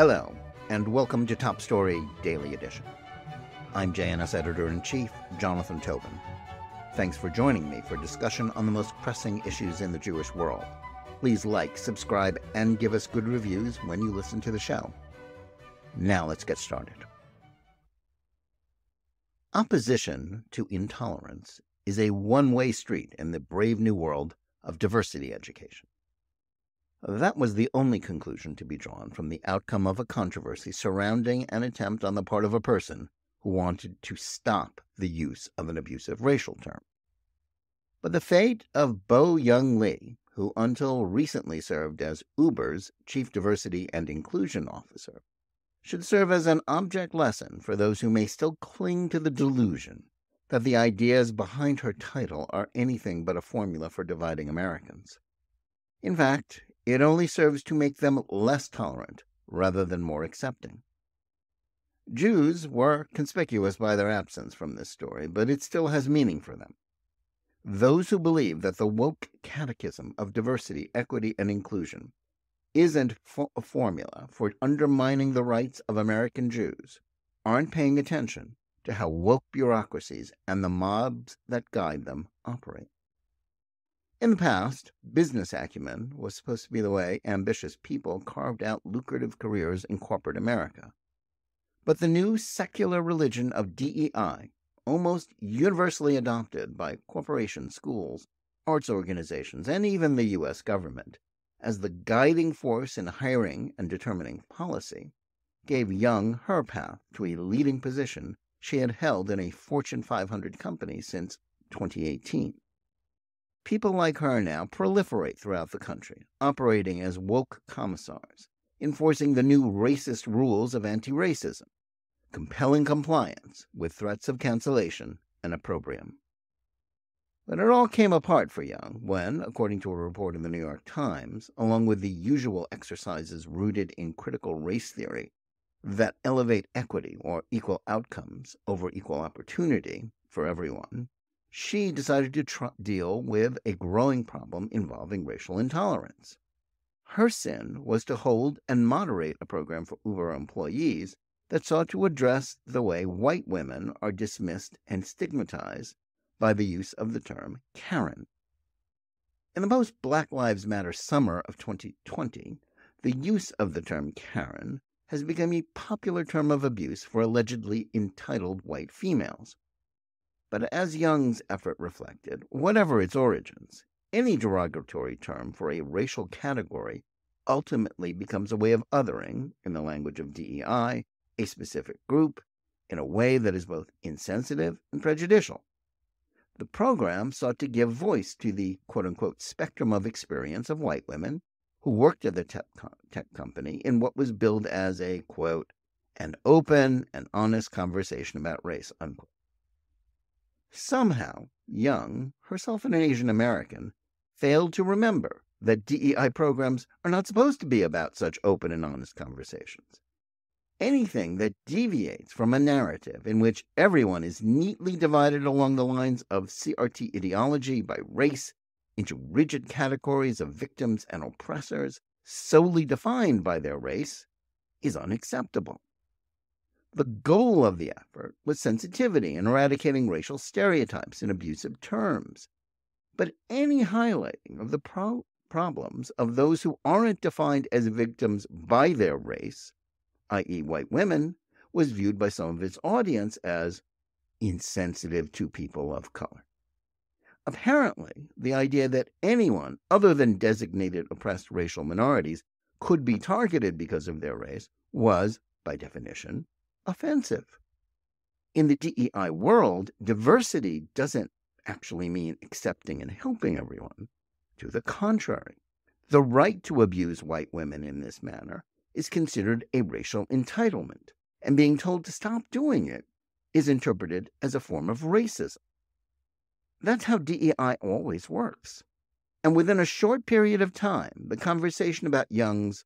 Hello, and welcome to Top Story Daily Edition. I'm JNS Editor-in-Chief, Jonathan Tobin. Thanks for joining me for discussion on the most pressing issues in the Jewish world. Please like, subscribe, and give us good reviews when you listen to the show. Now let's get started. Opposition to intolerance is a one-way street in the brave new world of diversity education. That was the only conclusion to be drawn from the outcome of a controversy surrounding an attempt on the part of a person who wanted to stop the use of an abusive racial term. But the fate of Bo-Young Lee, who until recently served as Uber's Chief Diversity and Inclusion Officer, should serve as an object lesson for those who may still cling to the delusion that the ideas behind her title are anything but a formula for dividing Americans. In fact, it only serves to make them less tolerant rather than more accepting. Jews were conspicuous by their absence from this story, but it still has meaning for them. Those who believe that the woke catechism of diversity, equity, and inclusion isn't a formula for undermining the rights of American Jews aren't paying attention to how woke bureaucracies and the mobs that guide them operate. In the past, business acumen was supposed to be the way ambitious people carved out lucrative careers in corporate America. But the new secular religion of DEI, almost universally adopted by corporations, schools, arts organizations, and even the U.S. government, as the guiding force in hiring and determining policy, gave Young her path to a leading position she had held in a Fortune 500 company since 2018. People like her now proliferate throughout the country, operating as woke commissars, enforcing the new racist rules of anti-racism, compelling compliance with threats of cancellation and opprobrium. But it all came apart for Young when, according to a report in the New York Times, along with the usual exercises rooted in critical race theory that elevate equity or equal outcomes over equal opportunity for everyone, she decided to deal with a growing problem involving racial intolerance. Her sin was to hold and moderate a program for Uber employees that sought to address the way white women are dismissed and stigmatized by the use of the term Karen. In the post-Black Lives Matter summer of 2020, the use of the term Karen has become a popular term of abuse for allegedly entitled white females. But as Young's effort reflected, whatever its origins, any derogatory term for a racial category ultimately becomes a way of othering, in the language of DEI, a specific group, in a way that is both insensitive and prejudicial. The program sought to give voice to the quote-unquote spectrum of experience of white women who worked at the tech company in what was billed as a, quote, an open and honest conversation about race, unquote. Somehow, Young, herself an Asian American, failed to remember that DEI programs are not supposed to be about such open and honest conversations. Anything that deviates from a narrative in which everyone is neatly divided along the lines of CRT ideology by race into rigid categories of victims and oppressors solely defined by their race is unacceptable. The goal of the effort was sensitivity in eradicating racial stereotypes in abusive terms. But any highlighting of the problems of those who aren't defined as victims by their race, i.e. white women, was viewed by some of its audience as insensitive to people of color. Apparently, the idea that anyone other than designated oppressed racial minorities could be targeted because of their race was, by definition, offensive. In the DEI world, diversity doesn't actually mean accepting and helping everyone. To the contrary, the right to abuse white women in this manner is considered a racial entitlement, and being told to stop doing it is interpreted as a form of racism. That's how DEI always works. And within a short period of time, the conversation about Young's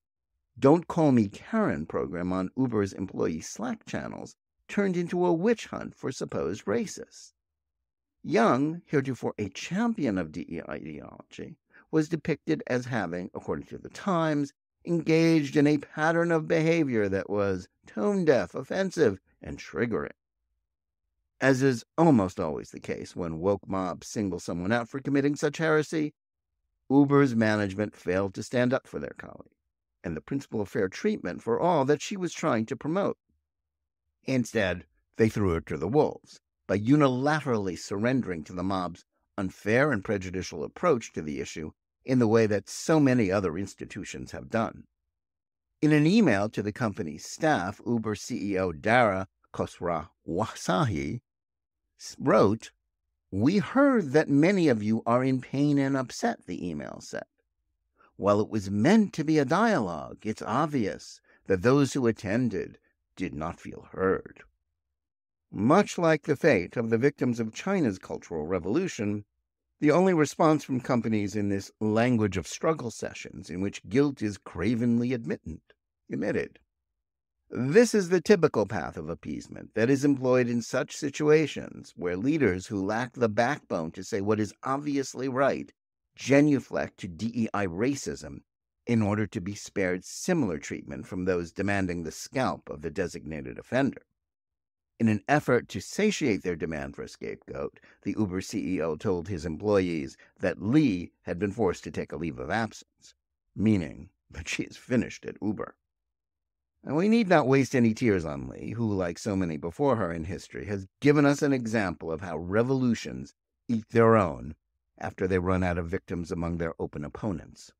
Don't Call Me Karen program on Uber's employee Slack channels turned into a witch hunt for supposed racists. Young, heretofore a champion of DEI ideology, was depicted as having, according to the Times, engaged in a pattern of behavior that was tone-deaf, offensive, and triggering. As is almost always the case when woke mobs single someone out for committing such heresy, Uber's management failed to stand up for their colleague and the principle of fair treatment for all that she was trying to promote. Instead, they threw her to the wolves by unilaterally surrendering to the mob's unfair and prejudicial approach to the issue in the way that so many other institutions have done. In an email to the company's staff, Uber CEO Dara Khosrowshahi wrote, "We heard that many of you are in pain and upset," the email said. "While it was meant to be a dialogue, it's obvious that those who attended did not feel heard." Much like the fate of the victims of China's Cultural Revolution, the only response from companies in this language of struggle sessions in which guilt is cravenly admitted. This is the typical path of appeasement that is employed in such situations where leaders who lack the backbone to say what is obviously right genuflect to DEI racism in order to be spared similar treatment from those demanding the scalp of the designated offender. In an effort to satiate their demand for a scapegoat, the Uber CEO told his employees that Lee had been forced to take a leave of absence, meaning that she is finished at Uber. And we need not waste any tears on Lee, who, like so many before her in history, has given us an example of how revolutions eat their own after they run out of victims among their open opponents.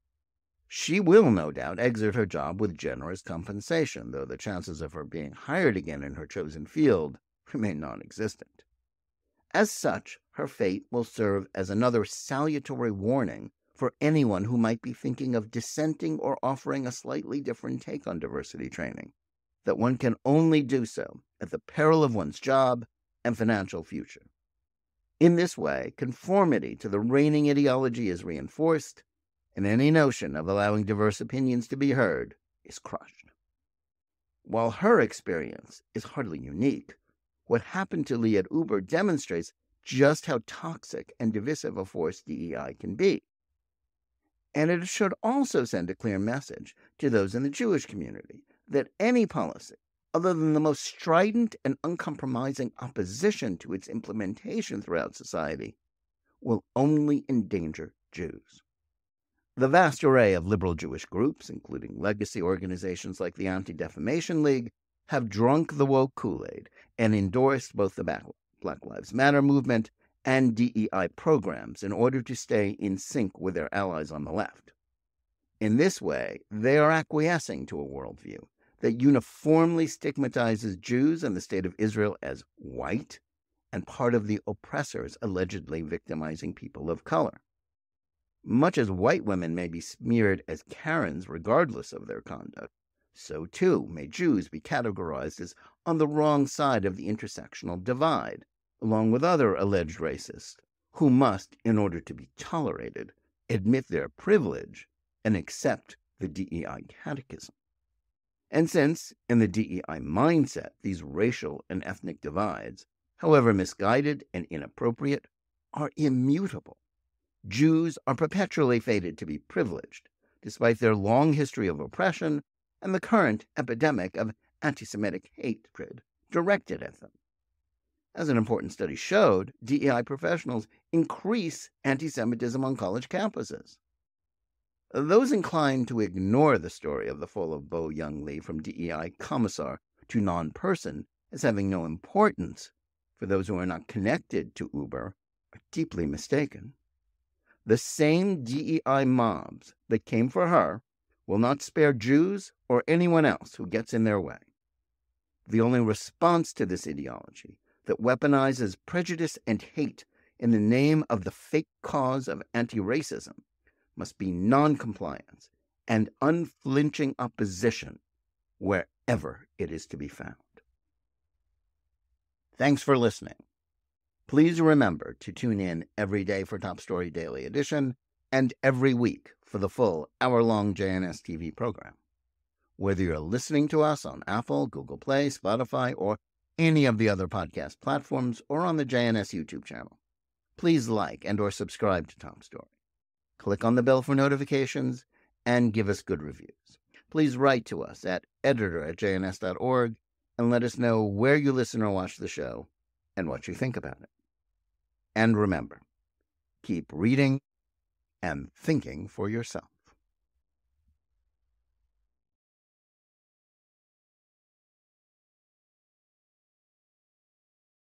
She will, no doubt, exit her job with generous compensation, though the chances of her being hired again in her chosen field remain non-existent. As such, her fate will serve as another salutary warning for anyone who might be thinking of dissenting or offering a slightly different take on diversity training, that one can only do so at the peril of one's job and financial future. In this way, conformity to the reigning ideology is reinforced, and any notion of allowing diverse opinions to be heard is crushed. While her experience is hardly unique, what happened to Lee at Uber demonstrates just how toxic and divisive a force DEI can be. And it should also send a clear message to those in the Jewish community that any policy, other than the most strident and uncompromising opposition to its implementation throughout society, will only endanger Jews. The vast array of liberal Jewish groups, including legacy organizations like the Anti-Defamation League, have drunk the woke Kool-Aid and endorsed both the Black Lives Matter movement and DEI programs in order to stay in sync with their allies on the left. In this way, they are acquiescing to a worldview that uniformly stigmatizes Jews and the state of Israel as white and part of the oppressors allegedly victimizing people of color. Much as white women may be smeared as Karens regardless of their conduct, so too may Jews be categorized as on the wrong side of the intersectional divide, along with other alleged racists, who must, in order to be tolerated, admit their privilege and accept the DEI catechism. And since, in the DEI mindset, these racial and ethnic divides, however misguided and inappropriate, are immutable, Jews are perpetually fated to be privileged, despite their long history of oppression and the current epidemic of anti-Semitic hatred directed at them. As an important study showed, DEI professionals increase anti-Semitism on college campuses. Those inclined to ignore the story of the fall of Bo Young Lee from DEI commissar to non-person as having no importance for those who are not connected to Uber are deeply mistaken. The same DEI mobs that came for her will not spare Jews or anyone else who gets in their way. The only response to this ideology that weaponizes prejudice and hate in the name of the fake cause of anti-racism must be non-compliance and unflinching opposition wherever it is to be found. Thanks for listening. Please remember to tune in every day for Top Story Daily Edition and every week for the full hour-long JNS TV program. Whether you're listening to us on Apple, Google Play, Spotify, or any of the other podcast platforms, or on the JNS YouTube channel, please like and or subscribe to Top Story. Click on the bell for notifications and give us good reviews. please write to us at editor@jns.org and let us know where you listen or watch the show and what you think about it. And remember, keep reading and thinking for yourself.